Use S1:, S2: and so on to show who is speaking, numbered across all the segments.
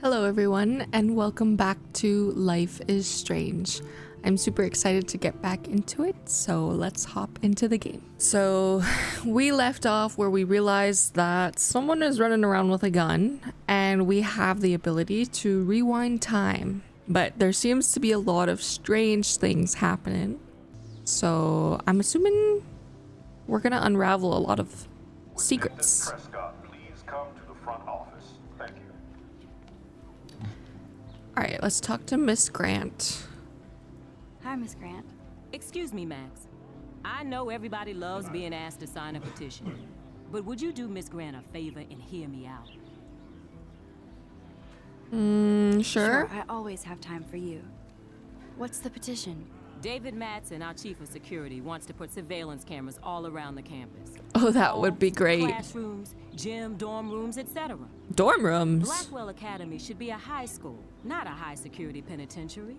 S1: Hello everyone and welcome back to Life is Strange. I'm super excited to get back into it, so let's hop into the game. So we left off where we realized that someone is running around with a gun and we have the ability to rewind time, but there seems to be a lot of strange things happening. So I'm assuming we're gonna unravel a lot of secrets.
S2: Please come to the front office. Thank you.
S1: All right, let's talk to Miss Grant.
S3: Hi, Miss Grant.
S4: Excuse me, Max. I know everybody loves being asked to sign a petition, but would you do Miss Grant a favor and hear me out?
S1: Sure.
S3: I always have time for you. What's the petition?
S4: David Matson, our chief of security, wants to put surveillance cameras all around the campus.
S1: Oh, that would be
S4: Homes,
S1: great.
S4: Classrooms, gym, dorm rooms, etc.
S1: Dorm rooms.
S4: Blackwell Academy should be a high school, not a high security penitentiary.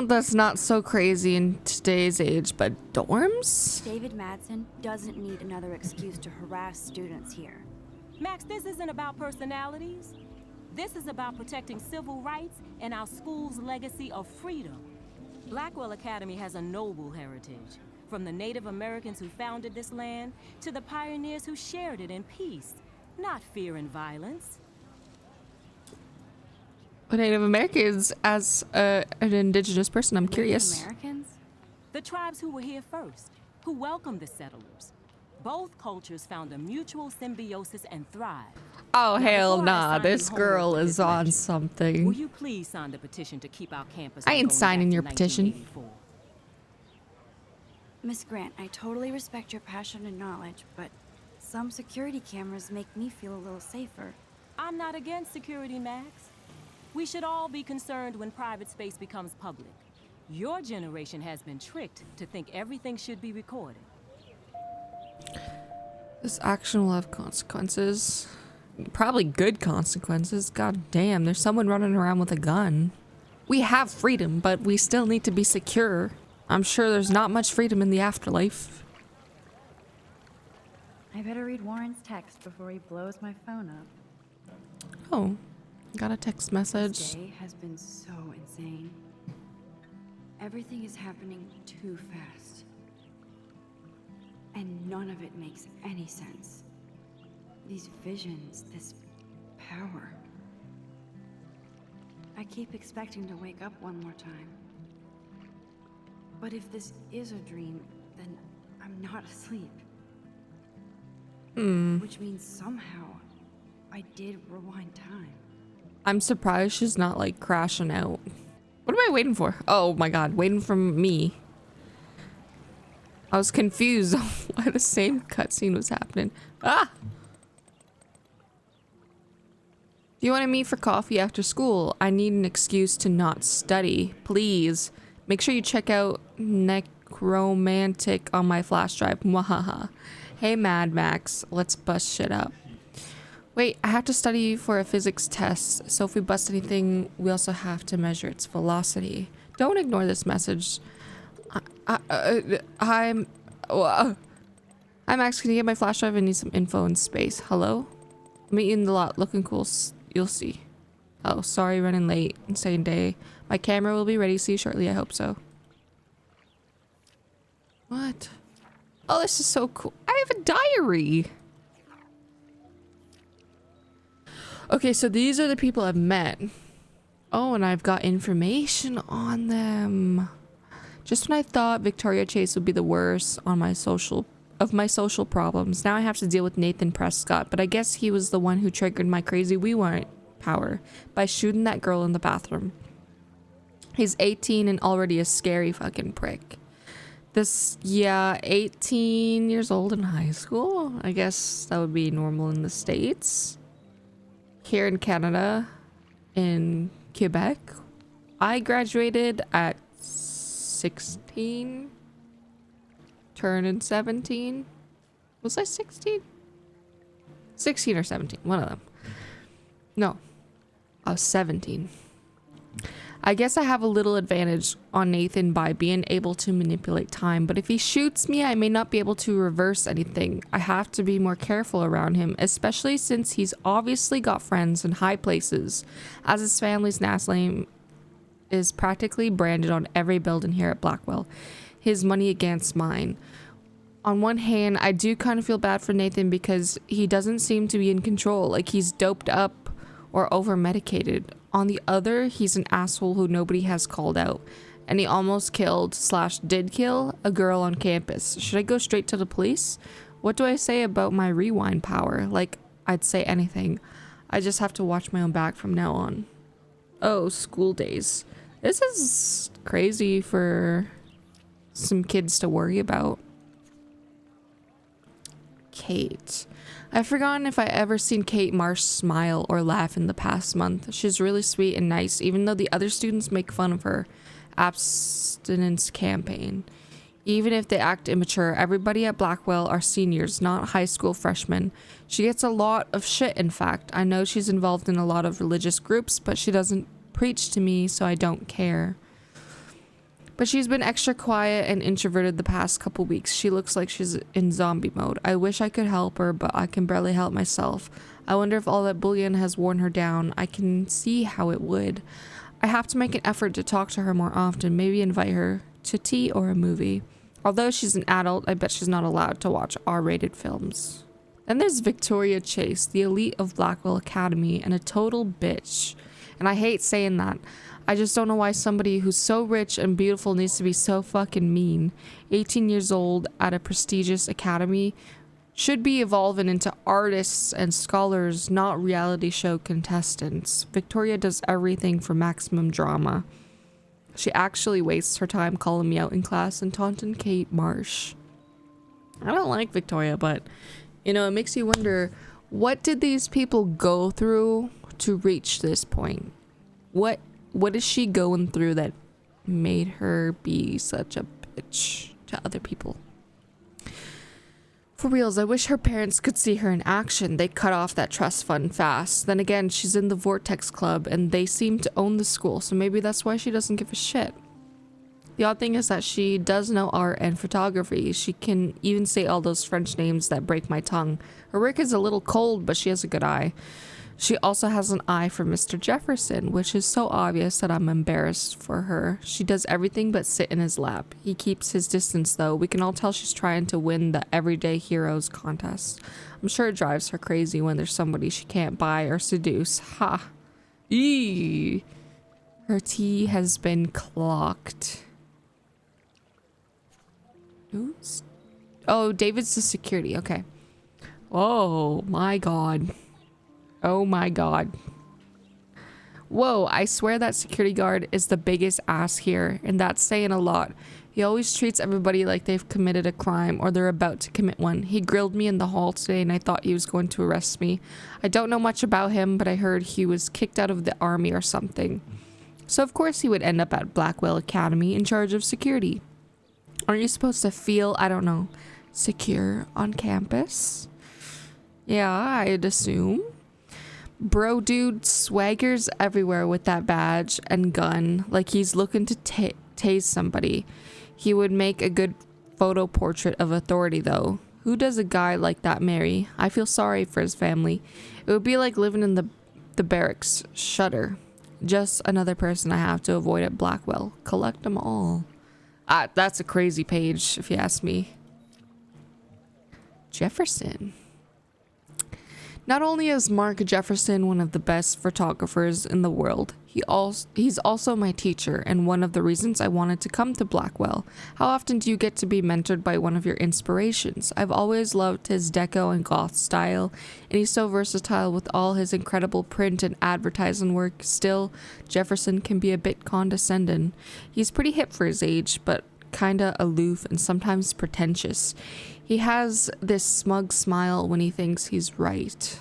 S1: That's not so crazy in today's age, but dorms?
S3: David Madsen doesn't need another excuse to harass students here.
S4: Max, this isn't about personalities. This is about protecting civil rights and our school's legacy of freedom. Blackwell Academy has a noble heritage, from the Native Americans who founded this land to the pioneers who shared it in peace, not fear and violence.
S1: Native Americans, as an indigenous person, I'm curious.
S3: Native Americans?
S4: The tribes who were here first, who welcomed the settlers. Both cultures found a mutual symbiosis and thrived.
S1: Oh,
S4: Now,
S1: hell
S4: before I
S1: nah,
S4: sign
S1: this
S4: you
S1: girl
S4: homework for
S1: is
S4: this
S1: on
S4: lecture, Will
S1: something.
S4: you please sign the petition to keep our campus?
S1: I ain't
S4: from going
S1: signing
S4: back
S1: your
S4: to
S1: petition.
S4: 1984?
S3: Miss Grant, I totally respect your passion and knowledge, but some security cameras make me feel a little safer.
S4: I'm not against security, Max. We should all be concerned when private space becomes public. Your generation has been tricked to think everything should be recorded.
S1: This action will have consequences. Probably good consequences. God damn, there's someone running around with a gun. We have freedom, but we still need to be secure. I'm sure there's not much freedom in the afterlife.
S5: I better read Warren's text before he blows my phone up.
S1: Oh, got a text
S3: This
S1: message.
S3: day has been so insane. Everything is happening too fast. And none of it makes any sense. These visions, this power. I keep expecting to wake up one more time. But if this is a dream, then I'm not asleep. Which means somehow I did rewind time.
S1: I'm surprised she's not like crashing out. What am I waiting for? Oh my god, waiting for me. I was confused on why the same cutscene was happening. Ah! Do you want to meet for coffee after school? I need an excuse to not study. Please. Make sure you check out Necromantic on my flash drive. Mwahaha. Hey Mad Max, let's bust shit up. Wait, I have to study for a physics test, so if we bust anything, we also have to measure its velocity. Don't ignore this message. I'm Max, can you get my flash drive? I need some info in space. Hello? Meet you in the lot. Looking cool. You'll see. Oh, sorry, running late. Insane day. My camera will be ready. See you shortly. I hope so. What? Oh, this is so cool. I have a diary. Okay, so these are the people I've met. Oh, and I've got information on them. Just when I thought Victoria Chase would be the worst on my social problems, now I have to deal with Nathan Prescott, but I guess he was the one who triggered my crazy we want power by shooting that girl in the bathroom. He's 18 and already a scary fucking prick. 18 years old in high school? I guess that would be normal in the States. Here in Canada, in Quebec, I graduated at 16, turning 17. Was I 16? 16 or 17, one of them. No, I was 17. I guess I have a little advantage on Nathan by being able to manipulate time, but if he shoots me, I may not be able to reverse anything. I have to be more careful around him, especially since he's obviously got friends in high places, as his family's last name is practically branded on every building here at Blackwell. His money against mine. On one hand, I do kind of feel bad for Nathan because he doesn't seem to be in control, like he's doped up or over medicated. On the other, he's an asshole who nobody has called out, and he almost killed / did kill a girl on campus. Should I go straight to the police? What do I say about my rewind power? Like, I'd say anything. I just have to watch my own back from now on. Oh, school days. This is crazy for some kids to worry about. Kate. I've forgotten if I ever seen Kate Marsh smile or laugh in the past month. She's really sweet and nice, even though the other students make fun of her abstinence campaign. Even if they act immature, everybody at Blackwell are seniors, not high school freshmen. She gets a lot of shit, in fact. I know she's involved in a lot of religious groups, but she doesn't preach to me, so I don't care. But she's been extra quiet and introverted the past couple weeks. She looks like she's in zombie mode. I wish I could help her, but I can barely help myself. I wonder if all that bullion has worn her down. I can see how it would. I have to make an effort to talk to her more often, maybe invite her to tea or a movie. Although she's an adult, I bet she's not allowed to watch R-rated films. Then there's Victoria Chase, the elite of Blackwell Academy, and a total bitch. And I hate saying that. I just don't know why somebody who's so rich and beautiful needs to be so fucking mean. 18 years old at a prestigious academy should be evolving into artists and scholars, not reality show contestants. Victoria does everything for maximum drama. She actually wastes her time calling me out in class and taunting Kate Marsh. I don't like Victoria, but you know, it makes you wonder, what did these people go through to reach this point? What is she going through that made her be such a bitch to other people? For reals, I wish her parents could see her in action. They cut off that trust fund fast. Then again, she's in the Vortex Club and they seem to own the school, so maybe that's why she doesn't give a shit. The odd thing is that she does know art and photography. She can even say all those French names that break my tongue. Her work is a little cold, but she has a good eye. She also has an eye for Mr. Jefferson, which is so obvious that I'm embarrassed for her. She does everything but sit in his lap. He keeps his distance though. We can all tell she's trying to win the Everyday Heroes contest. I'm sure it drives her crazy when there's somebody she can't buy or seduce. Ha! Eee! Her tea has been clocked. Oops. Oh, David's the security. Okay. Oh my god. Oh my god. Whoa, I swear that security guard is the biggest ass here, and that's saying a lot. He always treats everybody like they've committed a crime or they're about to commit one. He grilled me in the hall today and I thought he was going to arrest me. I don't know much about him, but I heard he was kicked out of the army or something. So of course he would end up at Blackwell Academy in charge of security. Aren't you supposed to feel, I don't know, secure on campus? Yeah, I'd assume. Bro dude swaggers everywhere with that badge and gun, like he's looking to tase somebody. He would make a good photo portrait of authority though. Who does a guy like that marry? I feel sorry for his family. It would be like living in the barracks. Shudder. Just another person I have to avoid at Blackwell. Collect them all. That's a crazy page if you ask me. Jefferson. Not only is Mark Jefferson one of the best photographers in the world, he's also my teacher and one of the reasons I wanted to come to Blackwell. How often do you get to be mentored by one of your inspirations? I've always loved his deco and goth style, and he's so versatile with all his incredible print and advertising work. Still, Jefferson can be a bit condescending. He's pretty hip for his age, but kinda aloof and sometimes pretentious. He has this smug smile when he thinks he's right.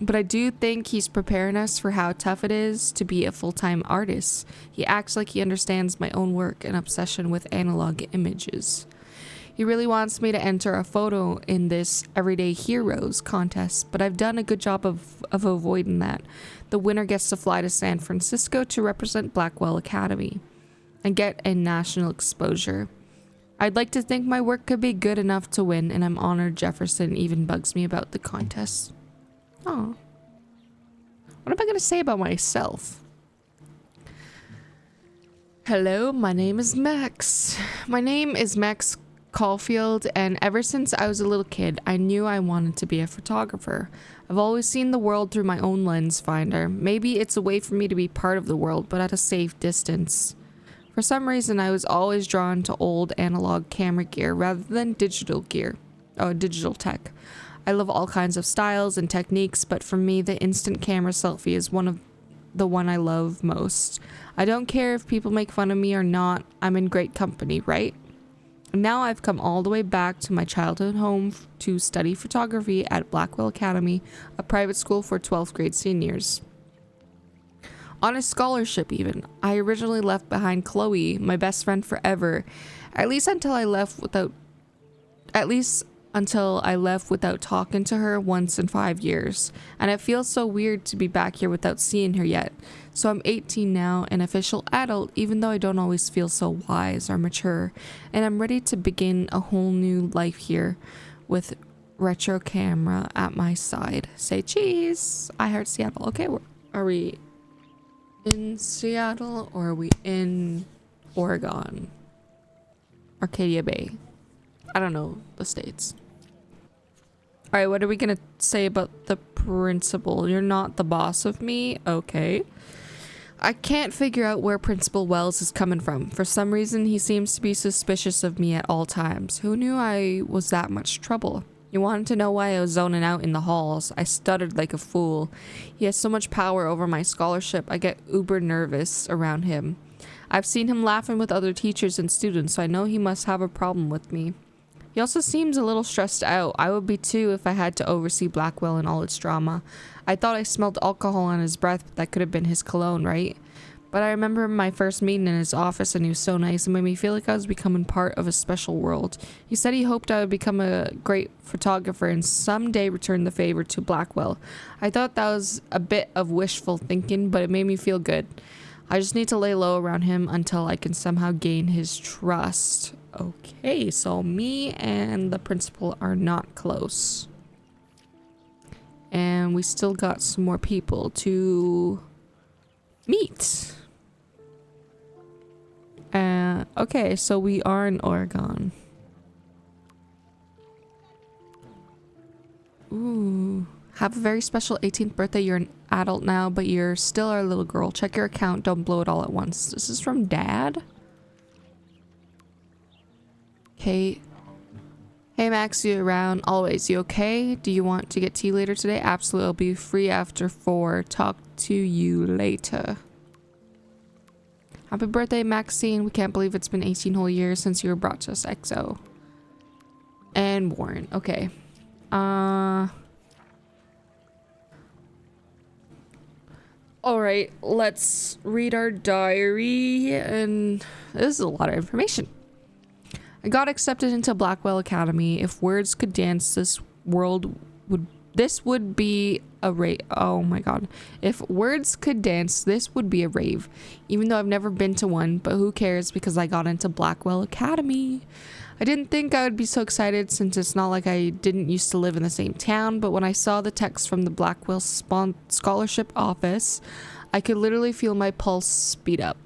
S1: But I do think he's preparing us for how tough it is to be a full-time artist. He acts like he understands my own work and obsession with analog images. He really wants me to enter a photo in this Everyday Heroes contest, but I've done a good job of avoiding that. The winner gets to fly to San Francisco to represent Blackwell Academy and get a national exposure. I'd like to think my work could be good enough to win, and I'm honored Jefferson even bugs me about the contest. Oh. What am I going to say about myself? Hello, my name is Max. My name is Max Caulfield, and ever since I was a little kid, I knew I wanted to be a photographer. I've always seen the world through my own lens finder. Maybe it's a way for me to be part of the world, but at a safe distance. For some reason, I was always drawn to old analog camera gear rather than digital tech. I love all kinds of styles and techniques, but for me, the instant camera selfie is the one I love most. I don't care if people make fun of me or not. I'm in great company, right? Now I've come all the way back to my childhood home to study photography at Blackwell Academy, a private school for 12th grade seniors. On a scholarship even. I originally left behind Chloe, my best friend forever, at least until I left without talking to her once in 5 years. And it feels so weird to be back here without seeing her yet. So I'm 18 now, an official adult, even though I don't always feel so wise or mature. And I'm ready to begin a whole new life here with retro camera at my side. Say cheese. I heart Seattle. Okay, are we in Seattle or are we in Oregon? Arcadia Bay. I don't know the states. Alright, what are we gonna say about the principal? You're not the boss of me? Okay. I can't figure out where Principal Wells is coming from. For some reason, he seems to be suspicious of me at all times. Who knew I was that much trouble? He wanted to know why I was zoning out in the halls. I stuttered like a fool. He has so much power over my scholarship, I get uber nervous around him. I've seen him laughing with other teachers and students, so I know he must have a problem with me. He also seems a little stressed out. I would be too if I had to oversee Blackwell and all its drama. I thought I smelled alcohol on his breath, but that could have been his cologne, right? But I remember my first meeting in his office, and he was so nice and made me feel like I was becoming part of a special world. He said he hoped I would become a great photographer and someday return the favor to Blackwell. I thought that was a bit of wishful thinking, but it made me feel good. I just need to lay low around him until I can somehow gain his trust. Okay, so me and the principal are not close. And we still got some more people to meet. Okay, so we are in Oregon. Ooh. Have a very special 18th birthday. You're an adult now, but you're still our little girl. Check your account. Don't blow it all at once. This is from Dad? Okay. Hey Max, you around? Always. You okay? Do you want to get tea later today? Absolutely. I'll be free after 4. Talk to you later. Happy birthday, Maxine. We can't believe it's been 18 whole years since you were brought to us, XO. And Warren. Okay. Alright, let's read our diary. And this is a lot of information. I got accepted into Blackwell Academy. If words could dance, this would be a rave. Oh my god. If words could dance, this would be a rave. Even though I've never been to one, but who cares because I got into Blackwell Academy. I didn't think I would be so excited since it's not like I didn't used to live in the same town, but when I saw the text from the Blackwell scholarship office, I could literally feel my pulse speed up.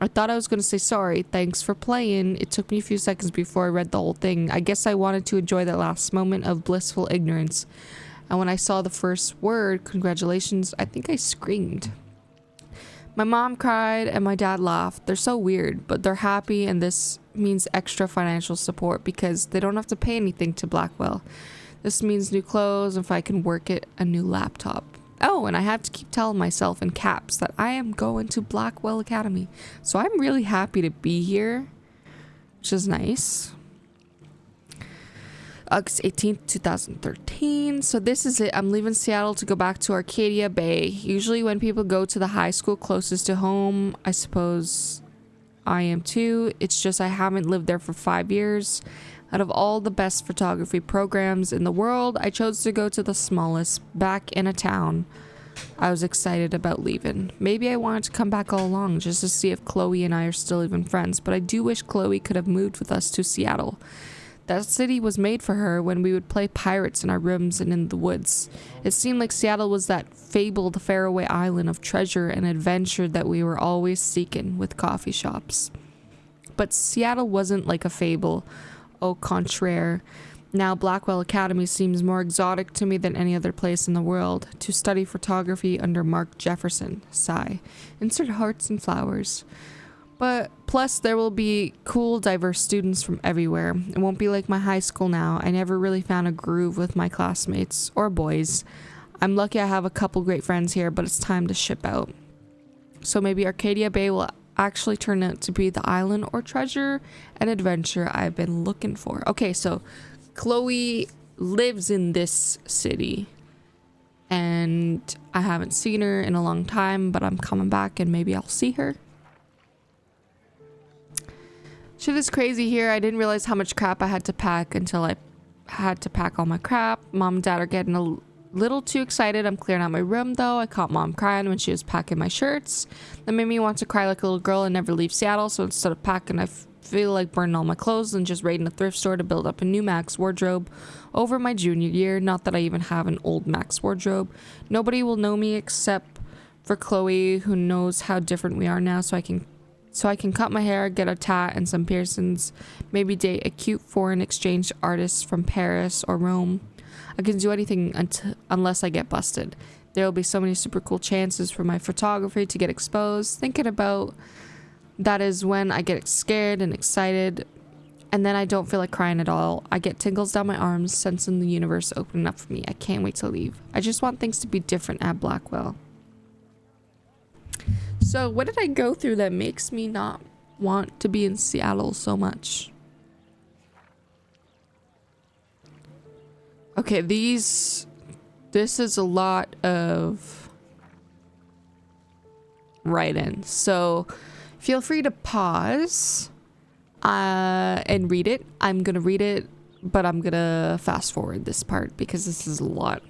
S1: I thought I was going to say sorry, thanks for playing. It took me a few seconds before I read the whole thing. I guess I wanted to enjoy that last moment of blissful ignorance. And when I saw the first word, congratulations, I think I screamed. My mom cried and my dad laughed. They're so weird, but they're happy, and this means extra financial support because they don't have to pay anything to Blackwell. This means new clothes, and if I can work it, a new laptop. Oh, and I have to keep telling myself in caps that I am going to Blackwell Academy. So I'm really happy to be here, which is nice. August 18th, 2013. So this is it. I'm leaving Seattle to go back to Arcadia Bay. Usually when people go to the high school closest to home, I suppose I am too. It's just I haven't lived there for 5 years. Out of all the best photography programs in the world, I chose to go to the smallest, back in a town. I was excited about leaving. Maybe I wanted to come back all along just to see if Chloe and I are still even friends, but I do wish Chloe could have moved with us to Seattle. That city was made for her when we would play pirates in our rooms and in the woods. It seemed like Seattle was that fabled faraway island of treasure and adventure that we were always seeking with coffee shops. But Seattle wasn't like a fable. Au contraire. Now Blackwell Academy seems more exotic to me than any other place in the world. To study photography under Mark Jefferson. Sigh. Insert hearts and flowers. But plus there will be cool, diverse students from everywhere. It won't be like my high school now. I never really found a groove with my classmates. Or boys. I'm lucky I have a couple great friends here, but it's time to ship out. So maybe Arcadia Bay will actually turn out to be the island or treasure and adventure I've been looking for. Okay, so Chloe lives in this city and I haven't seen her in a long time, but I'm coming back and maybe I'll see her. Shit is crazy here. I didn't realize how much crap I had to pack until I had to pack all my crap. Mom and dad are getting a little too excited. I'm clearing out my room though. I caught mom crying when she was packing my shirts. That made me want to cry like a little girl and never leave Seattle. So instead of packing, I feel like burning all my clothes and just raiding a thrift store to build up a new Max wardrobe over my junior year. Not that I even have an old Max wardrobe. Nobody will know me except for Chloe, who knows how different we are now. So I can cut my hair, get a tat and some piercings, maybe date a cute foreign exchange artist from Paris or Rome. I can do anything unless I get busted. There will be so many super cool chances for my photography to get exposed. Thinking about that is when I get scared and excited, and then I don't feel like crying at all. I get tingles down my arms, sensing the universe opening up for me. I can't wait to leave. I just want things to be different at Blackwell. So what did I go through that makes me not want to be in Seattle so much? Okay, this is a lot of write-ins. So feel free to pause and read it. I'm going to read it, but I'm going to fast forward this part because this is a lot.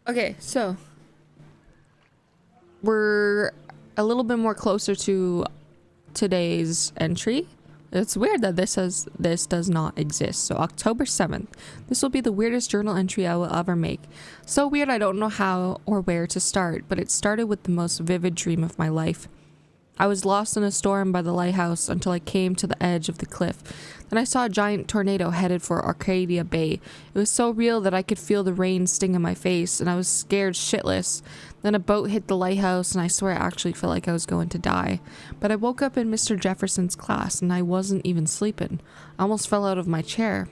S1: Okay, so we're a little bit more closer to today's entry. It's weird that this does not exist. So October 7th. This will be the weirdest journal entry I will ever make. So weird I don't know how or where to start, but it started with the most vivid dream of my life. I was lost in a storm by the lighthouse until I came to the edge of the cliff. Then I saw a giant tornado headed for Arcadia Bay. It was so real that I could feel the rain sting in my face, and I was scared shitless. Then a boat hit the lighthouse, and I swear I actually felt like I was going to die. But I woke up in Mr. Jefferson's class, and I wasn't even sleeping. I almost fell out of my chair.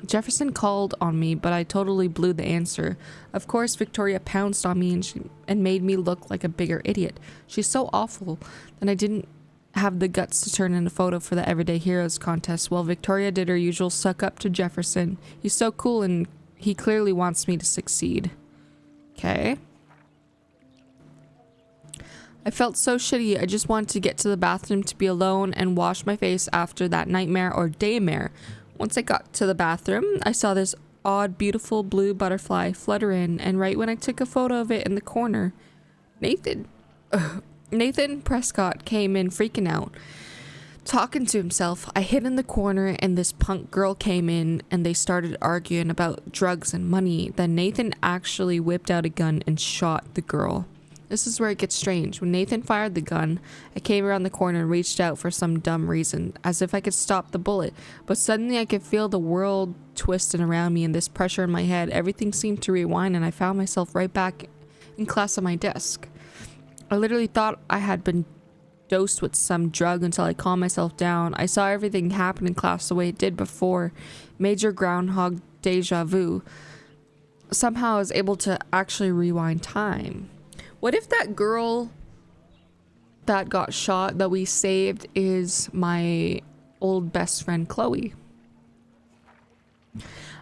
S1: Jefferson called on me, but I totally blew the answer. Of course, Victoria pounced on me and made me look like a bigger idiot. She's so awful that I didn't have the guts to turn in a photo for the Everyday Heroes contest. While Victoria did her usual suck up to Jefferson. He's so cool and he clearly wants me to succeed. Okay. I felt so shitty. I just wanted to get to the bathroom to be alone and wash my face after that nightmare or daymare. Once I got to the bathroom, I saw this odd, beautiful blue butterfly flutter in, and right when I took a photo of it in the corner, Nathan Prescott came in freaking out, talking to himself. I hid in the corner and this punk girl came in and they started arguing about drugs and money. Then Nathan actually whipped out a gun and shot the girl. This is where it gets strange. When Nathan fired the gun, I came around the corner and reached out for some dumb reason, as if I could stop the bullet. But suddenly I could feel the world twisting around me and this pressure in my head. Everything seemed to rewind and I found myself right back in class at my desk. I literally thought I had been dosed with some drug until I calmed myself down. I saw everything happen in class the way it did before. Major groundhog deja vu. Somehow I was able to actually rewind time. What if that girl that got shot that we saved is my old best friend Chloe?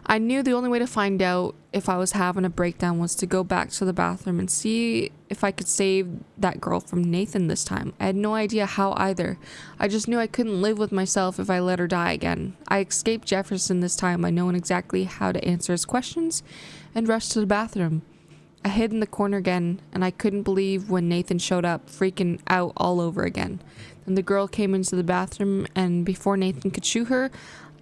S1: I knew the only way to find out if I was having a breakdown was to go back to the bathroom and see if I could save that girl from Nathan this time. I had no idea how either. I just knew I couldn't live with myself if I let her die again. I escaped Jefferson this time by knowing exactly how to answer his questions and rushed to the bathroom. I hid in the corner again, and I couldn't believe when Nathan showed up, freaking out all over again. Then the girl came into the bathroom, and before Nathan could shoot her,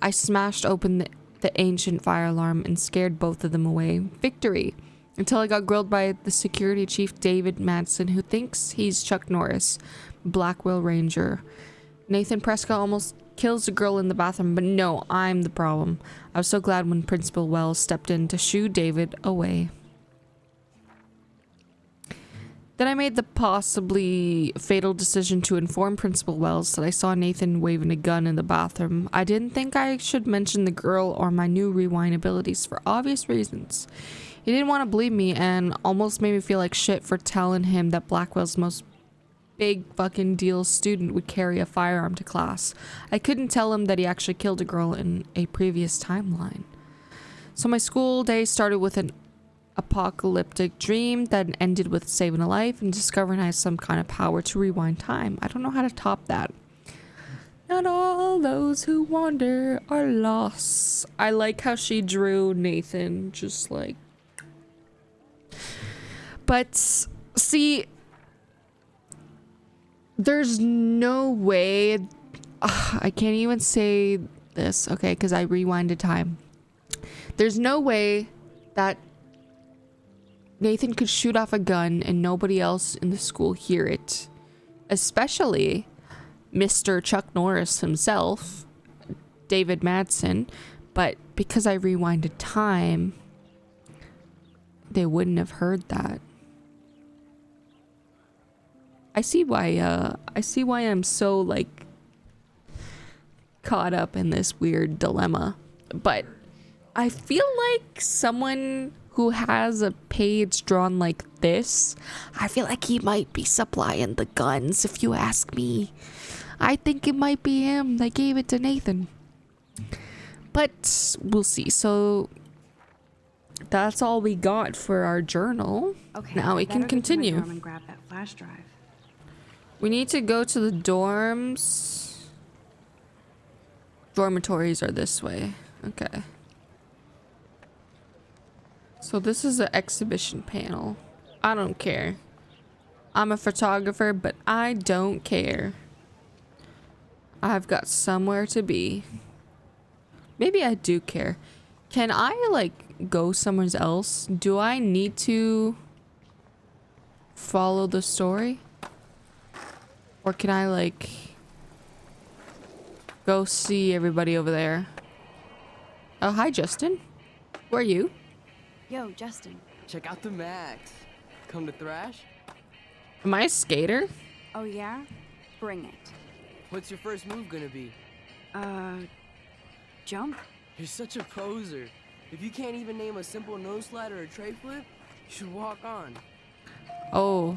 S1: I smashed open the ancient fire alarm and scared both of them away. Victory! Until I got grilled by the security chief, David Madsen, who thinks he's Chuck Norris, Blackwell Ranger. Nathan Prescott almost kills the girl in the bathroom, but no, I'm the problem. I was so glad when Principal Wells stepped in to shoo David away. Then I made the possibly fatal decision to inform Principal Wells that I saw Nathan waving a gun in the bathroom. I didn't think I should mention the girl or my new rewind abilities for obvious reasons. He didn't want to believe me and almost made me feel like shit for telling him that Blackwell's most big fucking deal student would carry a firearm to class. I couldn't tell him that he actually killed a girl in a previous timeline. So my school day started with an apocalyptic dream that ended with saving a life and discovering I have some kind of power to rewind time. I don't know how to top that. Not all those who wander are lost. I like how she drew Nathan, just like. But see, there's no way. I can't even say this, okay, because I rewinded time. There's no way that Nathan could shoot off a gun and nobody else in the school hear it. Especially Mr. Chuck Norris himself, David Madsen. But because I rewinded time, they wouldn't have heard that. I see why I'm so like caught up in this weird dilemma. But I feel like someone who has a page drawn like this, I feel like he might be supplying the guns, if you ask me. I think it might be him that gave it to Nathan. But we'll see. So that's all we got for our journal.
S3: Okay,
S1: now we can continue.
S3: And grab that flash drive.
S1: We need to go to the dorms. Dormitories are this way. Okay. So this is an exhibition panel. I don't care. I'm a photographer, but I don't care. I've got somewhere to be. Maybe I do care. Can I like go somewhere else? Do I need to follow the story? Or can I like go see everybody over there? Oh, hi Justin. Who are you?
S3: Yo, Justin.
S6: Check out the Max. Come to thrash?
S1: Am I a skater?
S3: Oh yeah? Bring it.
S6: What's your first move gonna be?
S3: Jump?
S6: You're such a poser. If you can't even name a simple nose slide or a tray flip, you should walk on.
S1: Oh.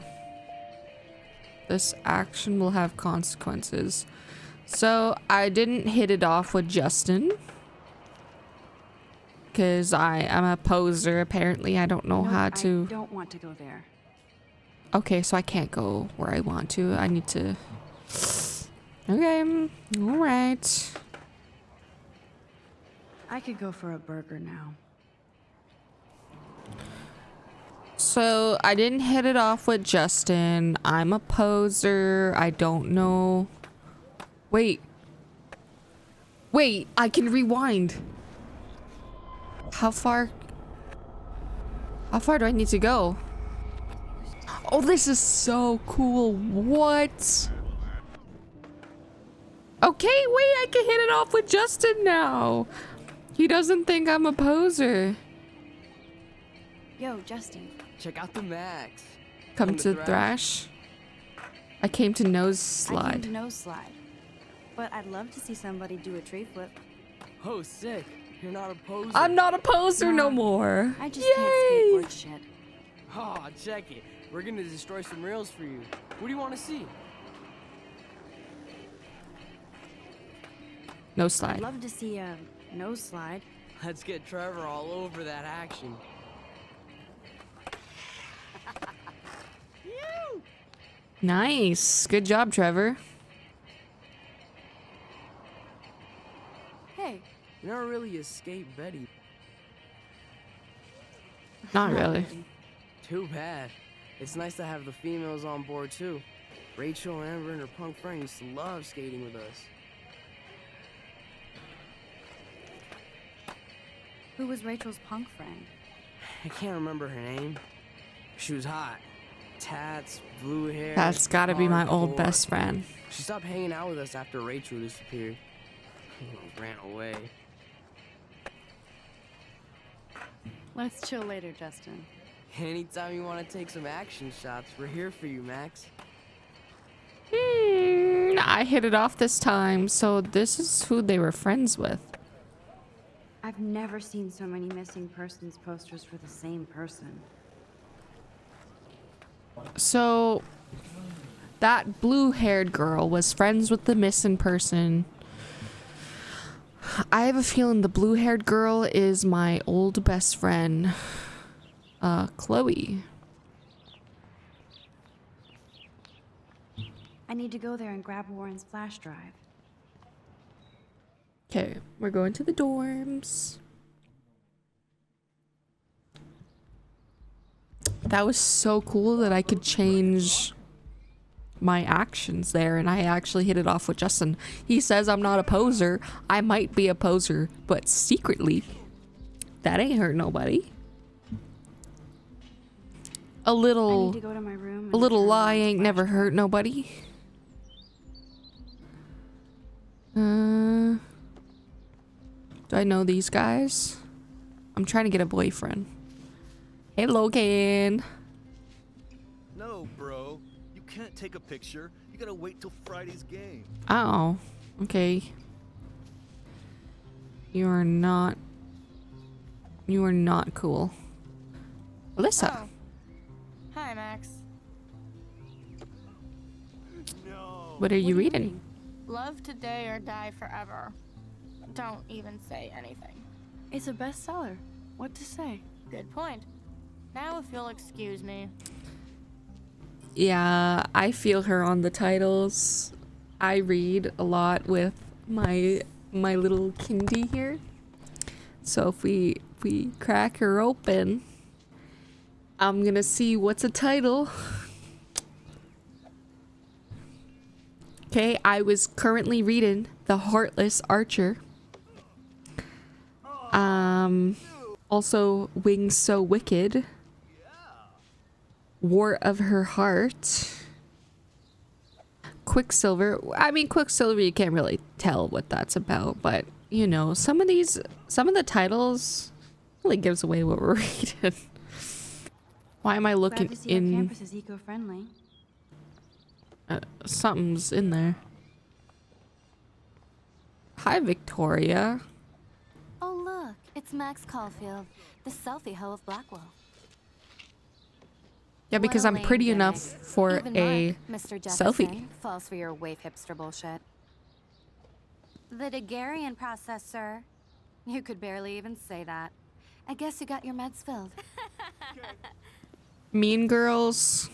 S1: This action will have consequences. So I didn't hit it off with Justin. Because I am a poser, apparently. I don't know how to.
S3: I don't want to go there.
S1: Okay, so I can't go where I want to. I need to. Okay, alright.
S3: I could go for a burger now.
S1: So I didn't hit it off with Justin. I'm a poser. I don't know. Wait. Wait, I can rewind. How far do I need to go? Oh, this is so cool. What? Okay, wait, I can hit it off with Justin now. He doesn't think I'm a poser.
S3: Yo, Justin.
S6: Check out the Max.
S1: Come to Thrash. I came to nose
S3: I came
S1: slide.
S3: to nose slide. But I'd love to see somebody do a tray flip.
S6: Oh, sick. You're not a poser.
S1: I'm not a poser no
S3: Nah,
S1: more.
S3: I just
S1: Yay!
S3: can't skateboard shit.
S6: Oh, check it. We're gonna destroy some rails for you. What do you want to see?
S1: No
S3: I'd
S1: slide.
S3: love to see a nose slide.
S6: Let's get Trevor all over that action.
S1: Nice. Good job, Trevor.
S3: Hey,
S6: You never really escaped Betty.
S1: Not really.
S6: Too bad. It's nice to have the females on board too. Rachel, Amber, and her punk friend used to love skating with us.
S3: who was Rachel's punk friend?
S6: I can't remember her name. She was hot. Tats, blue hair.
S1: That's gotta be my old
S6: hardcore.
S1: best friend.
S6: She stopped hanging out with us after Rachel disappeared. Ran away.
S5: Let's chill later, Justin.
S6: Anytime you want to take some action shots, we're here for you, Max.
S1: I hit it off this time, so this is who they were friends with.
S3: I've never seen so many missing persons posters for the same person.
S1: So that blue-haired girl was friends with the missing person. I have a feeling the blue-haired girl is my old best friend, Chloe.
S3: I need to go there and grab Warren's flash drive.
S1: Okay, we're going to the dorms. That was so cool that I could change my actions there, and I actually hit it off with Justin. He says I'm not a poser. I might be a poser, but secretly, that ain't hurt nobody. A
S3: I need
S1: little
S3: to go to my room.
S1: a little
S3: turn
S1: lie
S3: Warren's
S1: ain't
S3: flash
S1: never
S3: drive.
S1: hurt nobody. Do I know these guys? I'm trying to get a boyfriend. Hey, Logan.
S7: No, bro. You can't take a picture. You gotta wait till Friday's game.
S1: Oh, okay. You are not cool. Alyssa.
S8: Oh. Hi, Max.
S7: No.
S1: What are you reading?
S8: Love today or die forever. Don't even say anything.
S3: It's a bestseller. What to say?
S8: Good point. Now, if you'll excuse me.
S1: Yeah, I feel her on the titles. I read a lot with my little kindy here. So if we crack her open, I'm gonna see what's a title. Okay, I was currently reading The Heartless Archer. Also Wings So Wicked. War of Her Heart. Quicksilver. I mean, Quicksilver, you can't really tell what that's about, but you know, some of the titles really gives away what we're reading. Why am I looking
S3: Glad to see our
S1: in?
S3: campus is eco-friendly.
S1: Something's in there. Hi, Victoria.
S9: Oh, look, it's Max Caulfield, the selfie hoe of Blackwell.
S1: Yeah, because
S9: What a
S1: I'm
S9: lame
S1: pretty
S9: gimmick.
S1: enough for
S9: Even
S1: a
S9: Mark, Mr.
S1: selfie.
S9: Jefferson, falls for your wave hipster bullshit. The Daguerrean process, sir. You could barely even say that. I guess you got your meds filled.
S1: Mean Girls.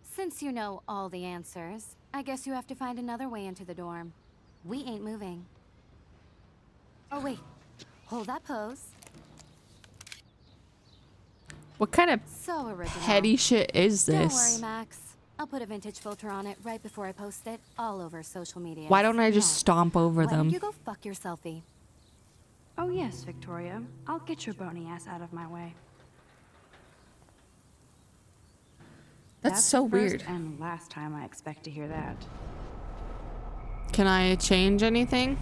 S9: Since you know all the answers, I guess you have to find another way into the dorm. We ain't moving. Oh, wait. Hold that pose.
S1: What kind of
S9: So original.
S1: petty shit is
S9: Don't worry,
S1: this?
S9: Max. I'll put a vintage filter on it right before I post it all over social media.
S1: Why don't I just stomp over
S9: Why don't
S1: them?
S9: you go fuck your selfie?
S3: Oh yes, Victoria. I'll get your bony ass out of my way.
S1: That's so
S3: the first
S1: weird.
S3: and last time I expect to hear that.
S1: Can I change anything?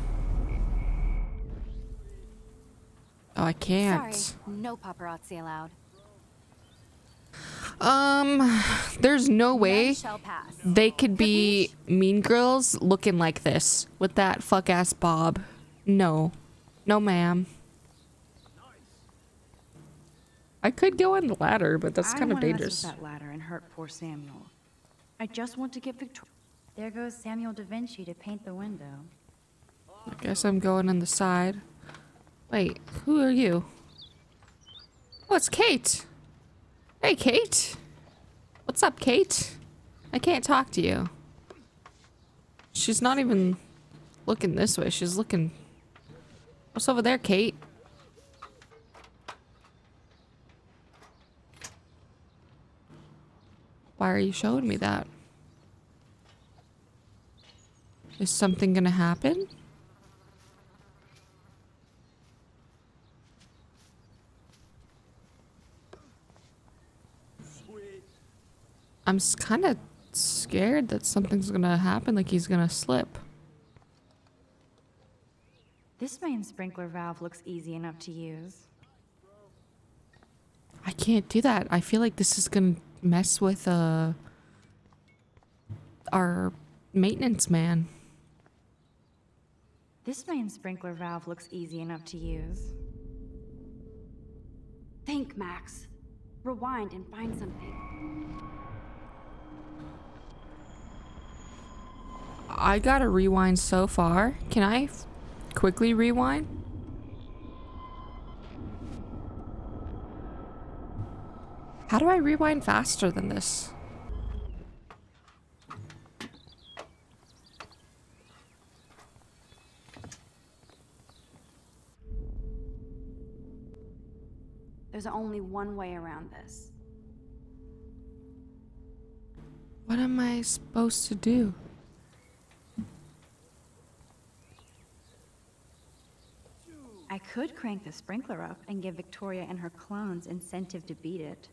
S1: Oh, I can't.
S9: Sorry, no paparazzi allowed.
S1: There's no way
S9: None shall pass.
S1: they could be mean girls looking like this with that fuck ass bob. No. No, ma'am. I could go on the ladder, but that's kind of dangerous.
S3: I don't want to mess with that ladder and hurt poor Samuel. I just want to get Victoria.
S5: There goes Samuel da Vinci to paint the window.
S1: I guess I'm going on the side. Wait, who are you? Oh, it's Kate. Hey, Kate. What's up, Kate? I can't talk to you. She's not even looking this way. She's looking... What's over there, Kate? Why are you showing me that? Is something gonna happen? I'm kind of scared that something's gonna happen, like he's gonna slip.
S5: This main sprinkler valve looks easy enough to use.
S1: I can't do that. I feel like this is gonna mess with our maintenance man.
S5: This main sprinkler valve looks easy enough to use.
S3: Think, Max. Rewind and find something.
S1: I gotta rewind so far. Can I quickly rewind? How do I rewind faster than this?
S3: There's only one way around this.
S1: What am I supposed to do?
S5: I could crank the sprinkler up and give Victoria and her clones incentive to beat it.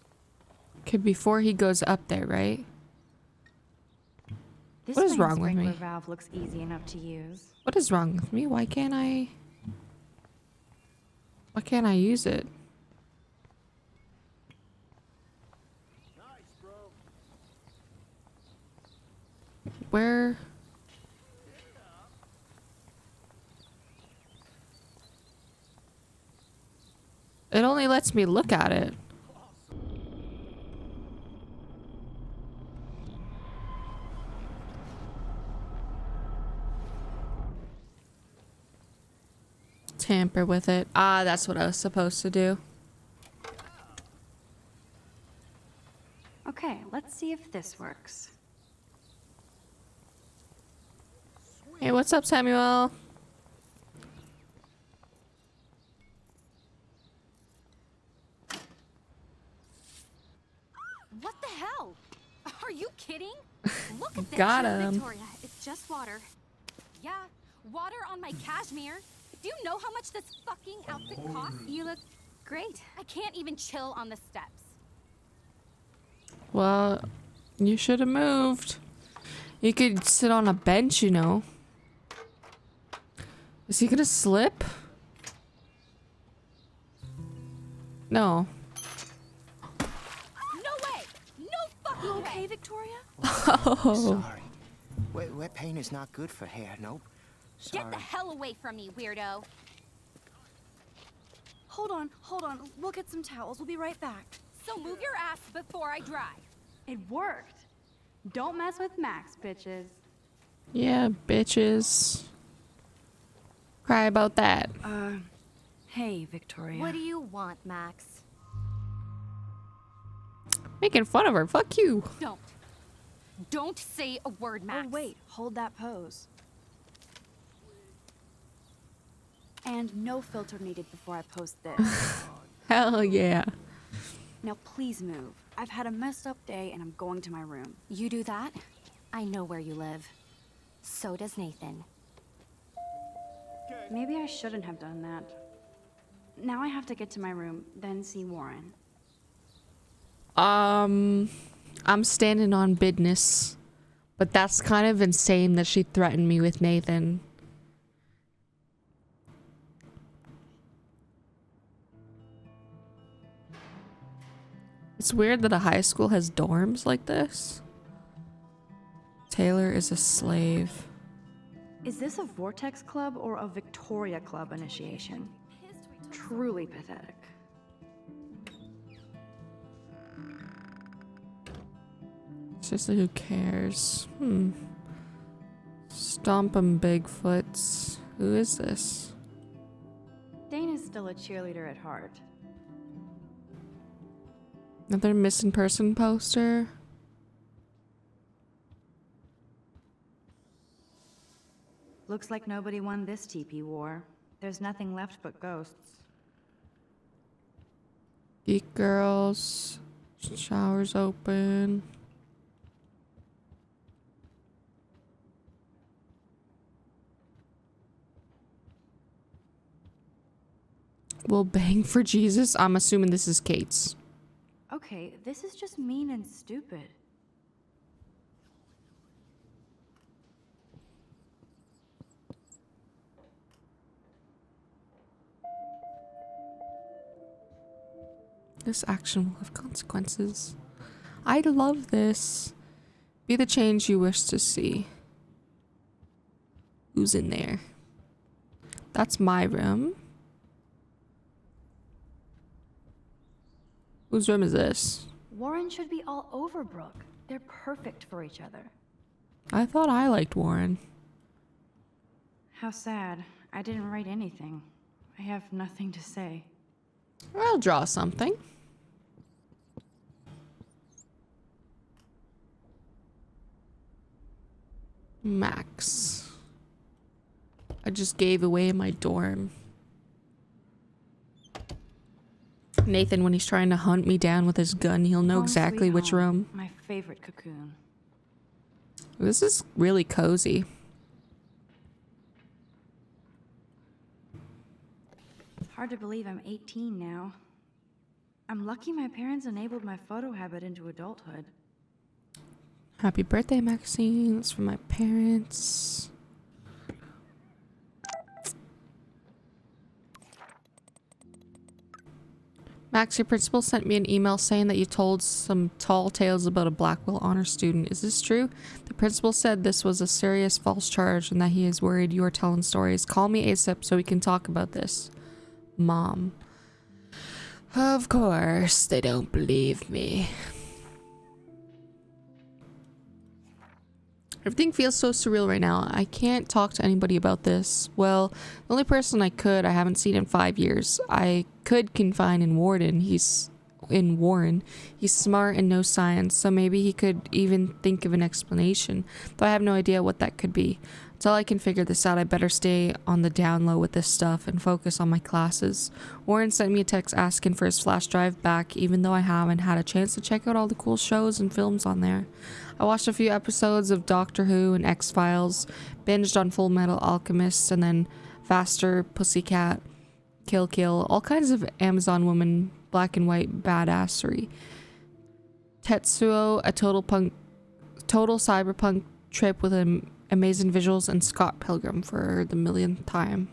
S1: Okay, before he goes up there, right?
S5: This
S1: What is
S5: main
S1: wrong with
S5: sprinkler
S1: me?
S5: valve looks easy enough to use.
S1: What is wrong with me? Why can't I use it? Where? It only lets me look at it. Tamper with it. Ah, that's what I was supposed to do.
S3: Okay, let's see if this works.
S1: Hey, what's up, Samuel?
S9: What the hell? Are you kidding? Look at this.
S1: Got him.
S9: Victoria, it's just water. Yeah, water on my cashmere. Do you know how much this fucking outfit costs? You look great. I can't even chill on the steps.
S1: Well, you should have moved. You could sit on a bench, you know. Is he gonna slip? No.
S9: No way! No fucking way!
S3: Okay, Victoria?
S1: Oh.
S10: Sorry. Wet paint is not good for hair, nope. Sorry.
S9: Get the hell away from me, weirdo.
S3: Hold on. We'll get some towels. We'll be right back.
S9: So move your ass before I dry.
S5: It worked. Don't mess with Max, bitches.
S1: Yeah, bitches. Cry about that.
S3: Hey, Victoria.
S9: What do you want, Max?
S1: Making fun of her. Fuck you.
S9: Don't say a word, Max.
S3: Oh, wait. Hold that pose. And no filter needed before I post this.
S1: Hell yeah.
S3: Now please move. I've had a messed up day and I'm going to my room.
S9: You do that? I know where you live. So does Nathan.
S5: Maybe I shouldn't have done that. Now I have to get to my room, then see Warren.
S1: I'm standing on business, but that's kind of insane that she threatened me with Nathan. It's weird that a high school has dorms like this. Taylor is a slave.
S5: Is this a Vortex Club or a Victoria Club initiation? Truly pathetic.
S1: Seriously, who cares? Stomp 'em Bigfoots. Who is this?
S5: Dana's still a cheerleader at heart.
S1: Another missing person poster.
S5: Looks like nobody won this TP war. There's nothing left but ghosts.
S1: Geek girls. Showers open. We'll bang for Jesus. I'm assuming this is Kate's.
S5: Okay, this is just mean and stupid.
S1: This action will have consequences. I love this. Be the change you wish to see. Who's in there? That's my room. Whose room is this?
S5: Warren should be all over Brooke. They're perfect for each other.
S1: I thought I liked Warren.
S5: How sad. I didn't write anything. I have nothing to say.
S1: I'll draw something. Max. I just gave away my dorm. Nathan, when he's trying to hunt me down with his gun, he'll know
S5: Home
S1: exactly
S5: sweet
S1: which
S5: home.
S1: room.
S5: My favorite cocoon.
S1: This is really cozy.
S5: Hard to believe I'm 18 now. I'm lucky my parents enabled my photo habit into adulthood.
S1: Happy birthday, Maxine. It's from my parents. Max, your principal sent me an email saying that you told some tall tales about a Blackwell honor student. Is this true? The principal said this was a serious false charge and that he is worried you are telling stories. Call me ASAP so we can talk about this. Mom. Of course, they don't believe me. Everything feels so surreal right now. I can't talk to anybody about this. Well, the only person I haven't seen in 5 years. I could confide in Warren. He's smart and knows science, so maybe he could even think of an explanation. Though I have no idea what that could be. Until I can figure this out, I better stay on the down low with this stuff and focus on my classes. Warren sent me a text asking for his flash drive back, even though I haven't had a chance to check out all the cool shows and films on there. I watched a few episodes of Doctor Who and X-Files, binged on Full Metal Alchemist, and then Faster, Pussycat, Kill Kill, all kinds of Amazon woman black and white badassery. Tetsuo, a total cyberpunk trip with amazing visuals, and Scott Pilgrim for the millionth time.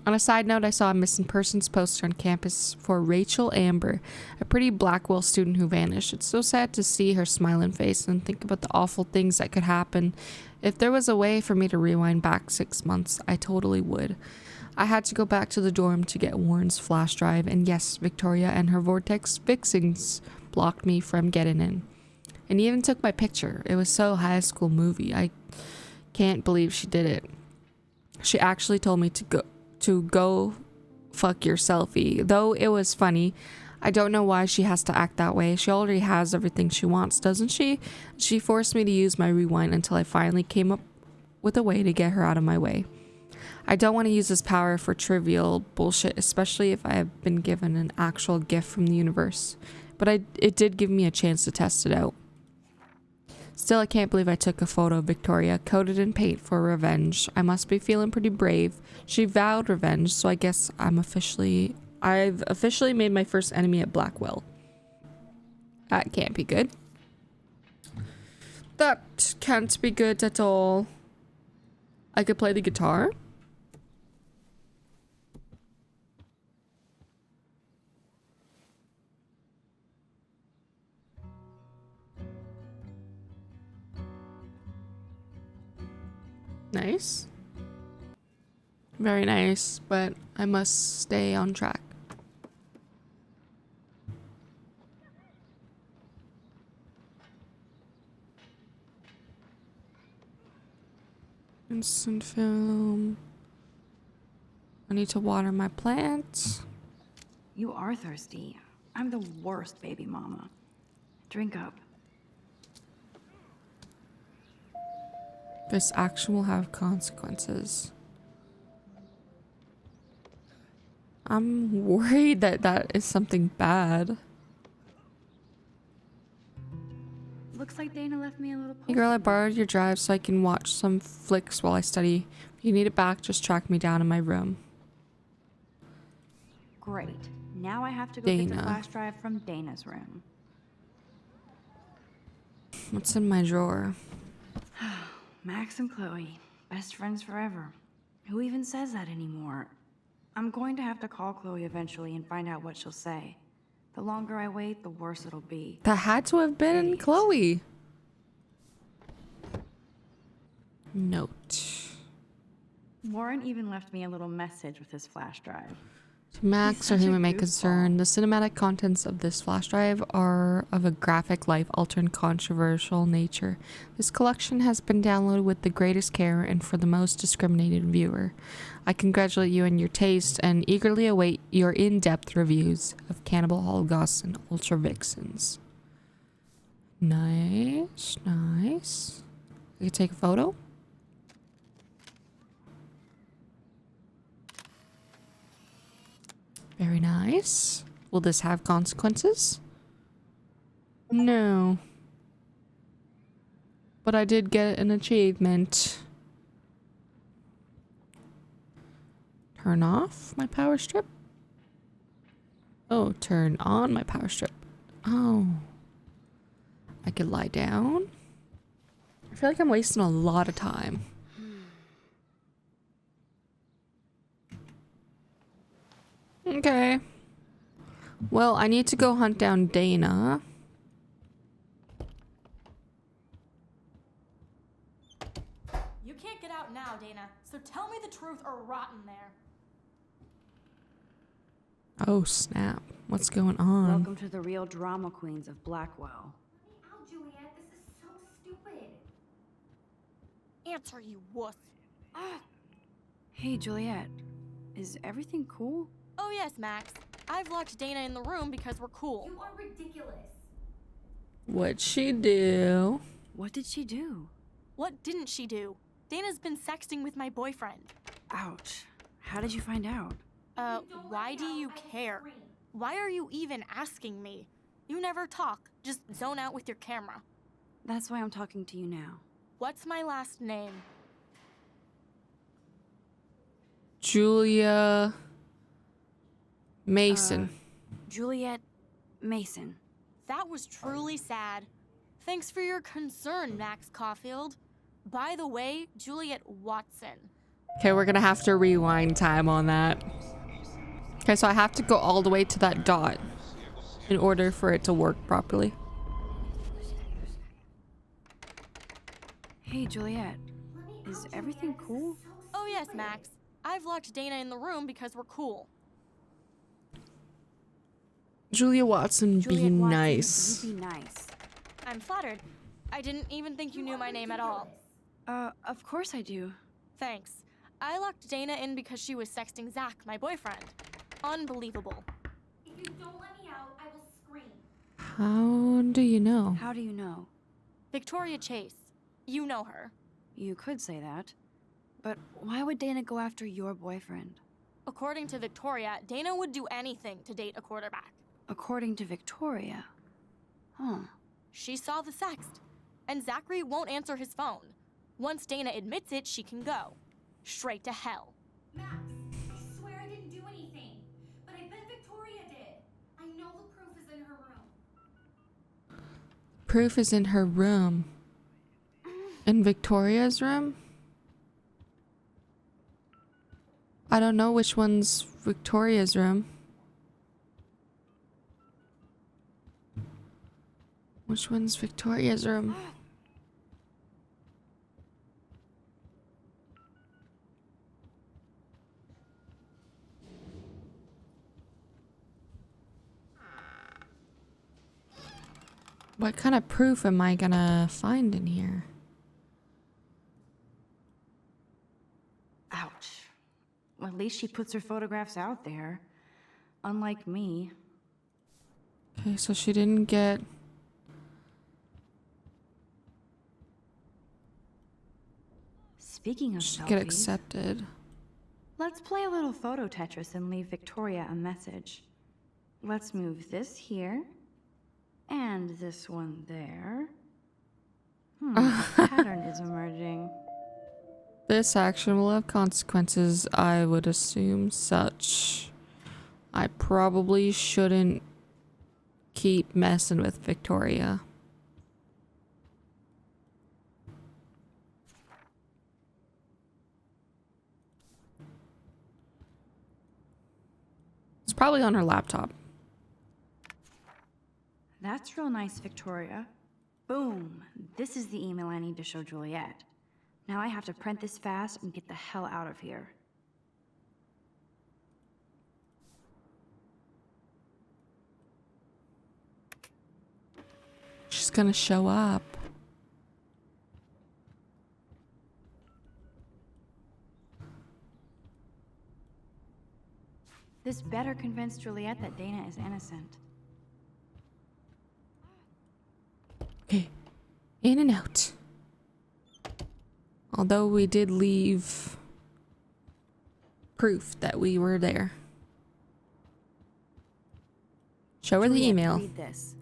S1: On a side note, I saw a missing persons poster on campus for Rachel Amber, a pretty Blackwell student who vanished. It's so sad to see her smiling face and think about the awful things that could happen. If there was a way for me to rewind back 6 months, I totally would. I had to go back to the dorm to get Warren's flash drive, and yes, Victoria and her Vortex fixings blocked me from getting in. And he even took my picture. It was so high school movie. I can't believe she did it. She actually told me to go fuck your selfie. Though it was funny, I don't know why she has to act that way. She already has everything she wants, doesn't she? She forced me to use my rewind until I finally came up with a way to get her out of my way. I don't want to use this power for trivial bullshit, especially if I have been given an actual gift from the universe. But it did give me a chance to test it out. Still, I can't believe I took a photo of Victoria, coated in paint for revenge. I must be feeling pretty brave. She vowed revenge, so I guess I've officially made my first enemy at Blackwell. That can't be good. That can't be good at all. I could play the guitar. Nice. Very nice, but I must stay on track. Instant film. I need to water my plants.
S5: You are thirsty. I'm the worst baby mama. Drink up.
S1: This action will have consequences. I'm worried that that is something bad.
S5: Looks like Dana left me a little
S1: Hey girl, I borrowed your drive so I can watch some flicks while I study. If you need it back, just track me down in my room.
S5: Great. Now I have to go get the
S1: Dana.
S5: flash drive from Dana's room.
S1: What's in my drawer?
S5: Max and Chloe, best friends forever. Who even says that anymore? I'm going to have to call Chloe eventually and find out what she'll say. The longer I wait, the worse it'll be.
S1: That had to have been Chloe. Note.
S5: Warren even left me a little message with his flash drive.
S1: To Max or
S5: such a
S1: whom it may
S5: goofball.
S1: concern, the cinematic contents of this flash drive are of a graphic, life-altering, controversial nature. This collection has been downloaded with the greatest care and for the most discriminated viewer. I congratulate you on your taste and eagerly await your in-depth reviews of Cannibal Holocaust and Ultra Vixens. Nice, nice. I can take a photo. Very nice. Will this have consequences? No. But I did get an achievement. Turn off my power strip? Oh, turn on my power strip. Oh. I could lie down. I feel like I'm wasting a lot of time. Okay. Well, I need to go hunt down Dana.
S11: You can't get out now, Dana, so tell me the truth or rot in there.
S1: Oh, snap. What's going on?
S5: Welcome to the real drama queens of Blackwell.
S11: Let me out, Juliet. This is so stupid. Answer, you wuss.
S5: Hey, Juliet. Is everything cool?
S11: Oh, yes, Max. I've locked Dana in the room because we're cool.
S8: You are ridiculous.
S1: What'd she do?
S5: What did she do?
S11: What didn't she do? Dana's been sexting with my boyfriend.
S5: Ouch. How did you find out?
S11: Why do you care? Why are you even asking me? You never talk. Just zone out with your camera.
S5: That's why I'm talking to you now.
S11: What's my last name?
S1: Julia Mason.
S5: Juliet Mason.
S11: That was truly sad. Thanks for your concern, Max Caulfield. By the way, Juliet Watson.
S1: Okay, we're gonna have to rewind time on that. Okay, so I have to go all the way to that dot in order for it to work properly.
S5: Hey, Juliet. Is everything cool?
S11: Oh yes, Max. I've locked Dana in the room because we're cool.
S1: Julia Watson, be
S5: Juliet Watson,
S1: nice.
S5: you be nice.
S11: I'm flattered. I didn't even think you knew my name at all.
S5: Of course I do.
S11: Thanks. I locked Dana in because she was sexting Zach, my boyfriend. Unbelievable.
S8: If you don't let me out, I will scream.
S1: How do you know?
S5: How do you know?
S11: Victoria Chase. You know her.
S5: You could say that. But why would Dana go after your boyfriend?
S11: According to Victoria, Dana would do anything to date a quarterback.
S5: According to Victoria? Huh.
S11: She saw the sext, and Zachary won't answer his phone. Once Dana admits it, she can go. Straight to hell.
S12: Max, I swear I didn't do anything. But I bet Victoria did. I know the proof is in her room.
S1: Proof is in her room. In Victoria's room? I don't know which one's Victoria's room. Which one's Victoria's room? What kind of proof am I gonna find in here?
S5: Ouch. Well, at least she puts her photographs out there. Unlike me.
S1: Okay, so she didn't get...
S5: Speaking of
S1: She
S5: selfies,
S1: get accepted.
S5: let's play a little photo Tetris and leave Victoria a message. Let's move this here. And this one there. A pattern is emerging.
S1: This action will have consequences, I would assume such. I probably shouldn't keep messing with Victoria. It's probably on her laptop.
S5: That's real nice, Victoria. Boom. This is the email I need to show Juliet. Now I have to print this fast and get the hell out of here.
S1: She's gonna show up.
S5: This better convince Juliet that Dana is innocent.
S1: Okay, in and out. Although we did leave proof that we were there. Show her the
S5: Juliet,
S1: email.
S5: Read this.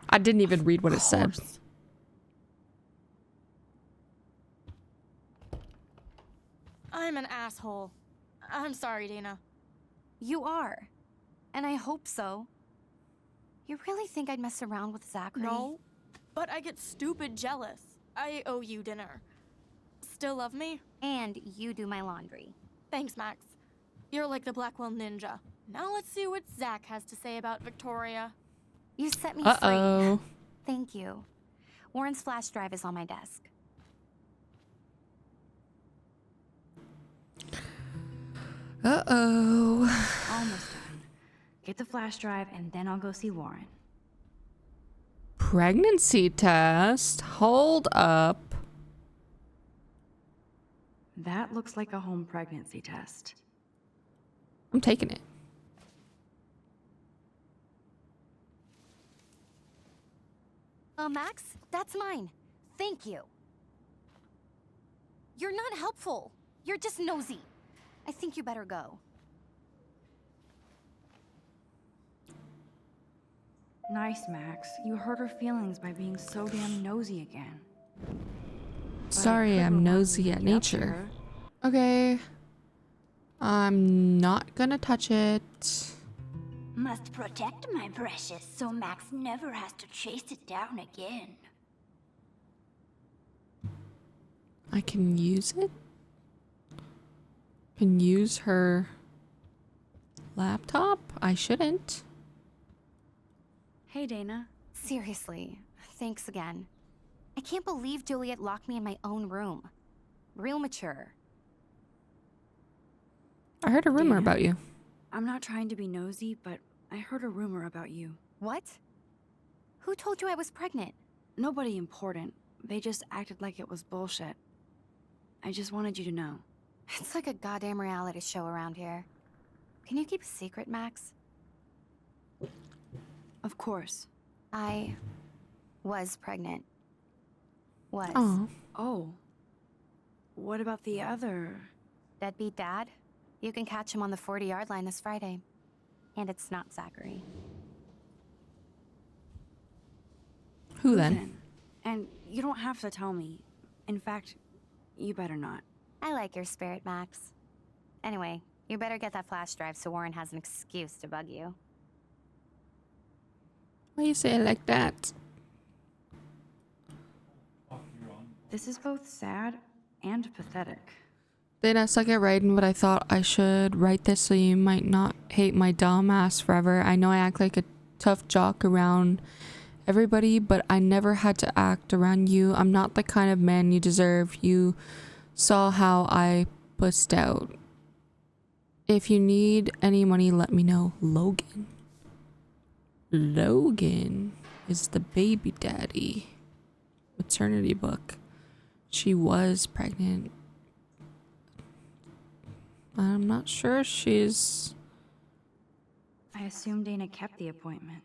S1: I didn't even read what it said.
S11: I'm an asshole. I'm sorry, Dana.
S9: You are. And I hope so. You really think I'd mess around with Zachary?
S11: No, but I get stupid jealous. I owe you dinner. Still love me?
S9: And you do my laundry.
S11: Thanks, Max. You're like the Blackwell Ninja. Now let's see what Zach has to say about Victoria.
S9: You set me
S1: Uh-oh.
S9: free. Thank you. Warren's flash drive is on my desk.
S1: Uh-oh.
S5: Almost done. Get the flash drive and then I'll go see Warren.
S1: Pregnancy test? Hold up.
S5: That looks like a home pregnancy test.
S1: I'm taking it.
S9: Max, that's mine. Thank you. You're not helpful. You're just nosy. I think you better go.
S5: Nice, Max. You hurt her feelings by being so damn nosy again. But
S1: Sorry,
S5: I could
S1: I'm
S5: remind
S1: nosy
S5: you
S1: at
S5: to be up to
S1: nature.
S5: her.
S1: Okay. I'm not gonna touch it.
S12: Must protect my precious so Max never has to chase it down again.
S1: I can use it? Can use her laptop? I shouldn't.
S5: Hey, Dana.
S9: Seriously, thanks again. I can't believe Juliet locked me in my own room. Real mature.
S1: I heard a rumor
S5: Dana?
S1: about you.
S5: I'm not trying to be nosy, but I heard a rumor about you.
S9: What? Who told you I was pregnant?
S5: Nobody important. They just acted like it was bullshit. I just wanted you to know.
S9: It's like a goddamn reality show around here. Can you keep a secret, Max?
S5: Of course.
S9: I was pregnant. Was.
S1: Oh.
S5: Oh. What about the other?
S9: Deadbeat dad? You can catch him on the 40-yard line this Friday. And it's not Zachary.
S1: Who then?
S5: And you don't have to tell me. In fact, you better not.
S9: I like your spirit, Max. Anyway, you better get that flash drive so Warren has an excuse to bug you.
S1: Why you say it like that?
S5: This is both sad and pathetic.
S1: Dana, suck at writing, but I thought I should write this so you might not hate my dumb ass forever. I know I act like a tough jock around everybody, but I never had to act around you. I'm not the kind of man you deserve. You saw how I pussed out. If you need any money, let me know. Logan. Logan is the baby daddy. Maternity book. She was pregnant. I'm not sure she's...
S5: I assume Dana kept the appointment.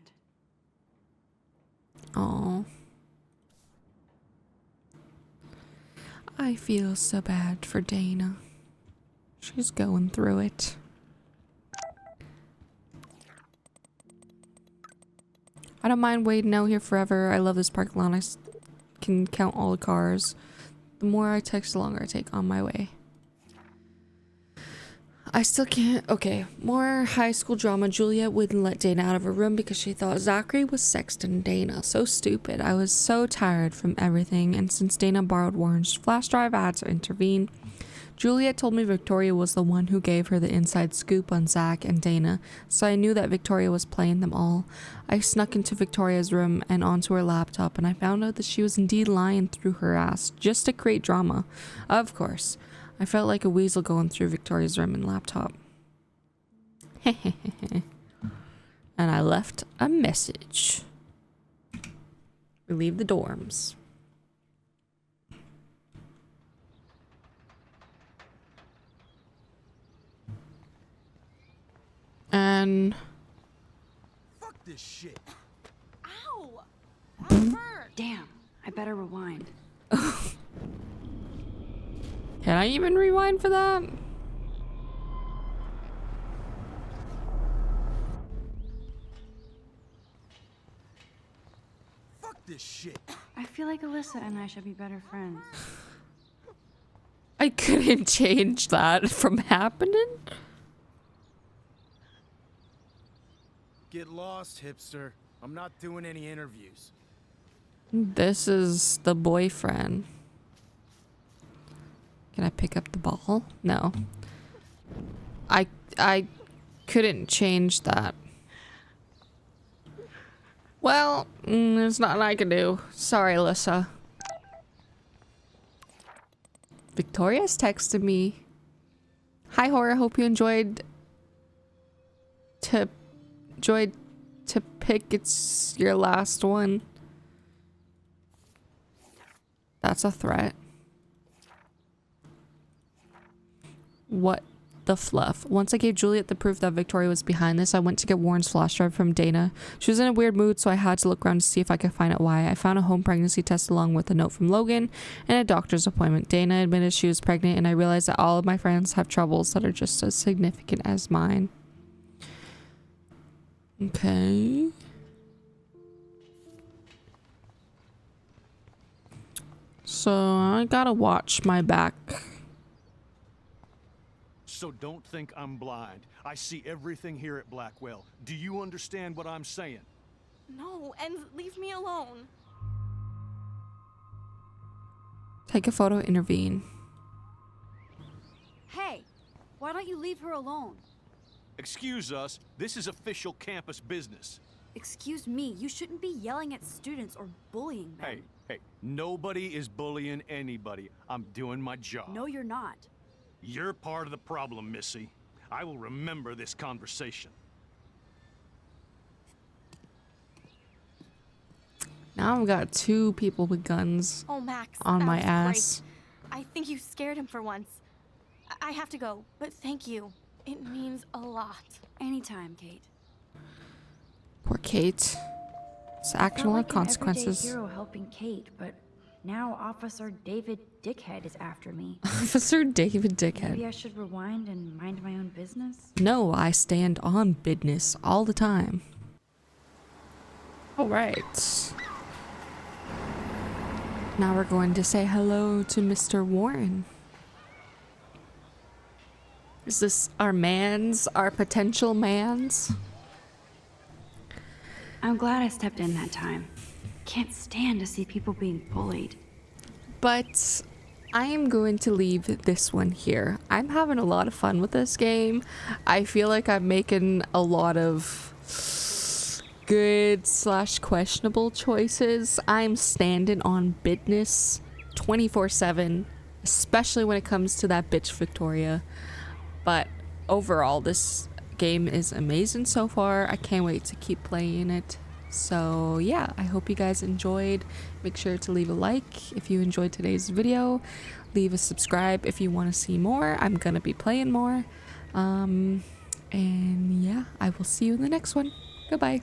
S1: Oh. I feel so bad for Dana. She's going through it. I don't mind waiting out here forever. I love this parking lot. Can count all the cars. The more I text, the longer I take on my way. I still can't. Okay, more high school drama. Juliet wouldn't let Dana out of her room because she thought Zachary was sexting Dana. So stupid. I was so tired from everything, and since Dana borrowed Warren's flash drive, I had to intervene. Juliet told me Victoria was the one who gave her the inside scoop on Zach and Dana, so I knew that Victoria was playing them all. I snuck into Victoria's room and onto her laptop, and I found out that she was indeed lying through her ass just to create drama. Of course. I felt like a weasel going through Victoria's room and laptop. And I left a message. We leave the dorms. And...
S7: Fuck this shit.
S11: Ow! That hurt.
S5: Damn, I better rewind.
S1: Can I even rewind for that?
S7: Fuck this shit.
S5: I feel like Alyssa and I should be better friends.
S1: I couldn't change that from happening.
S7: Get lost, hipster. I'm not doing any interviews.
S1: This is the boyfriend. Can I pick up the ball? No. I couldn't change that. Well, there's nothing I can do. Sorry, Alyssa. Victoria's texted me. Hi, Horror. Hope you enjoyed to pick. It's your last one. That's a threat. What the fluff? Once I gave Juliet the proof that Victoria was behind this, I went to get Warren's flash drive from Dana. She was in a weird mood, so I had to look around to see if I could find out why. I found a home pregnancy test along with a note from Logan and a doctor's appointment. Dana admitted she was pregnant, and I realized that all of my friends have troubles that are just as significant as mine. Okay. So I gotta watch my back.
S2: So don't think I'm blind. I see everything here at Blackwell. Do you understand what I'm saying?
S11: No, and leave me alone.
S1: Take a photo, intervene.
S3: Hey, why don't you leave her alone?
S2: Excuse us, this is official campus business.
S3: Excuse me, you shouldn't be yelling at students or bullying them.
S2: Hey, nobody is bullying anybody. I'm doing my job.
S3: No, you're not.
S2: You're part of the problem, Missy. I will remember this conversation.
S1: Now I've got two people with guns
S11: Oh, Max,
S1: on
S11: that
S1: my
S11: was
S1: ass.
S11: great. I think you scared him for once. I have to go, but thank you. It means a lot.
S3: Anytime, Kate.
S1: Poor Kate. It's
S5: I felt
S1: actual
S5: like
S1: consequences.
S5: an everyday hero helping Kate, but now Officer David Dickhead is after me.
S1: Officer David Dickhead.
S5: Maybe I should rewind and mind my own business?
S1: No, I stand on business all the time. All right. Now we're going to say hello to Mr. Warren. Is this our mans, our potential mans?
S5: I'm glad I stepped in that time. Can't stand to see people being bullied.
S1: But I am going to leave this one here. I'm having a lot of fun with this game. I feel like I'm making a lot of good / questionable choices. I'm standing on business 24/7, especially when it comes to that bitch Victoria. But overall, this game is amazing so far. I can't wait to keep playing it. So yeah, I hope you guys enjoyed. Make sure to leave a like if you enjoyed today's video. Leave a subscribe if you want to see more. I'm gonna be playing more. And yeah, I will see you in the next one. Goodbye.